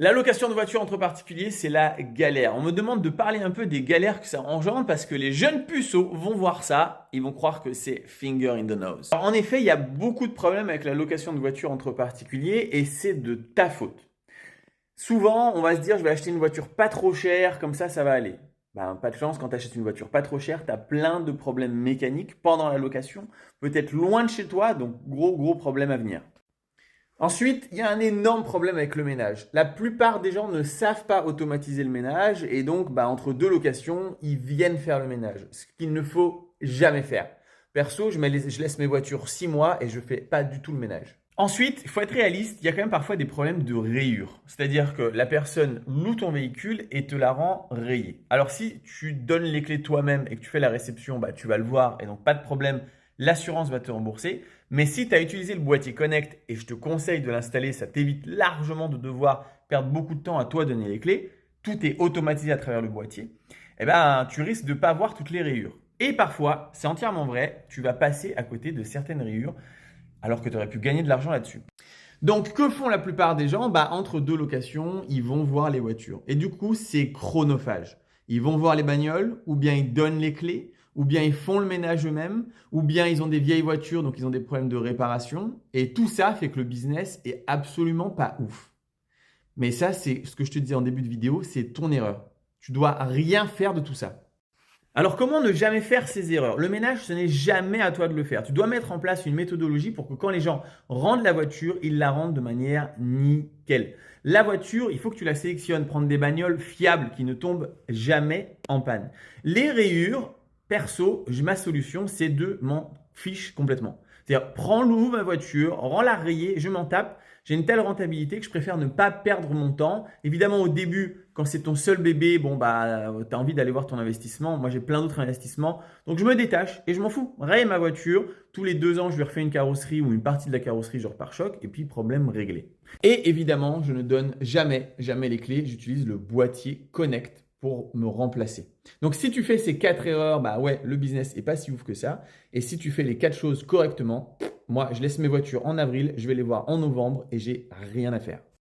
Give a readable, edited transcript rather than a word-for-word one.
La location de voiture entre particuliers, c'est la galère. On me demande de parler un peu des galères que ça engendre parce que les jeunes puceaux vont voir ça, ils vont croire que c'est finger in the nose. Alors, en effet, il y a beaucoup de problèmes avec la location de voiture entre particuliers et c'est de ta faute. Souvent, on va se dire, je vais acheter une voiture pas trop chère, comme ça va aller. Ben, pas de chance, quand tu achètes une voiture pas trop chère, tu as plein de problèmes mécaniques pendant la location, peut-être loin de chez toi, donc gros problème à venir. Ensuite, il y a un énorme problème avec le ménage. La plupart des gens ne savent pas automatiser le ménage et donc entre deux locations, ils viennent faire le ménage, ce qu'il ne faut jamais faire. Perso, je laisse mes voitures 6 mois et je fais pas du tout le ménage. Ensuite, il faut être réaliste, il y a quand même parfois des problèmes de rayures. C'est-à-dire que la personne loue ton véhicule et te la rend rayée. Alors si tu donnes les clés toi-même et que tu fais la réception, tu vas le voir et donc pas de problème, l'assurance va te rembourser. Mais si tu as utilisé le boîtier Connect et je te conseille de l'installer, ça t'évite largement de devoir perdre beaucoup de temps à toi donner les clés. Tout est automatisé à travers le boîtier. Tu risques de ne pas voir toutes les rayures. Et parfois, c'est entièrement vrai, tu vas passer à côté de certaines rayures alors que tu aurais pu gagner de l'argent là-dessus. Donc, que font la plupart des gens? Entre deux locations, ils vont voir les voitures. Et du coup, c'est chronophage. Ils vont voir les bagnoles, ou bien ils donnent les clés, ou bien ils font le ménage eux-mêmes, ou bien ils ont des vieilles voitures, donc ils ont des problèmes de réparation. Et tout ça fait que le business est absolument pas ouf. Mais ça, c'est ce que je te disais en début de vidéo, c'est ton erreur. Tu dois rien faire de tout ça. Alors, comment ne jamais faire ces erreurs? Le ménage, ce n'est jamais à toi de le faire. Tu dois mettre en place une méthodologie pour que quand les gens rendent la voiture, ils la rendent de manière nickel. La voiture, il faut que tu la sélectionnes, prendre des bagnoles fiables qui ne tombent jamais en panne. Les rayures, perso, ma solution, c'est de m'en fiche complètement. C'est-à-dire, prends-loup ma voiture, rends-la rayée, je m'en tape. J'ai une telle rentabilité que je préfère ne pas perdre mon temps. Évidemment, au début, quand c'est ton seul bébé, tu as envie d'aller voir ton investissement. Moi, j'ai plein d'autres investissements. Donc, je me détache et je m'en fous. Raye ma voiture. Tous les 2 ans, je lui refais une carrosserie ou une partie de la carrosserie, je repars choc. Et puis, problème réglé. Et évidemment, je ne donne jamais les clés. J'utilise le boîtier Connect pour me remplacer. Donc, si tu fais ces 4 erreurs, le business n'est pas si ouf que ça. Et si tu fais les 4 choses correctement, moi, je laisse mes voitures en avril, je vais les voir en novembre et j'ai rien à faire.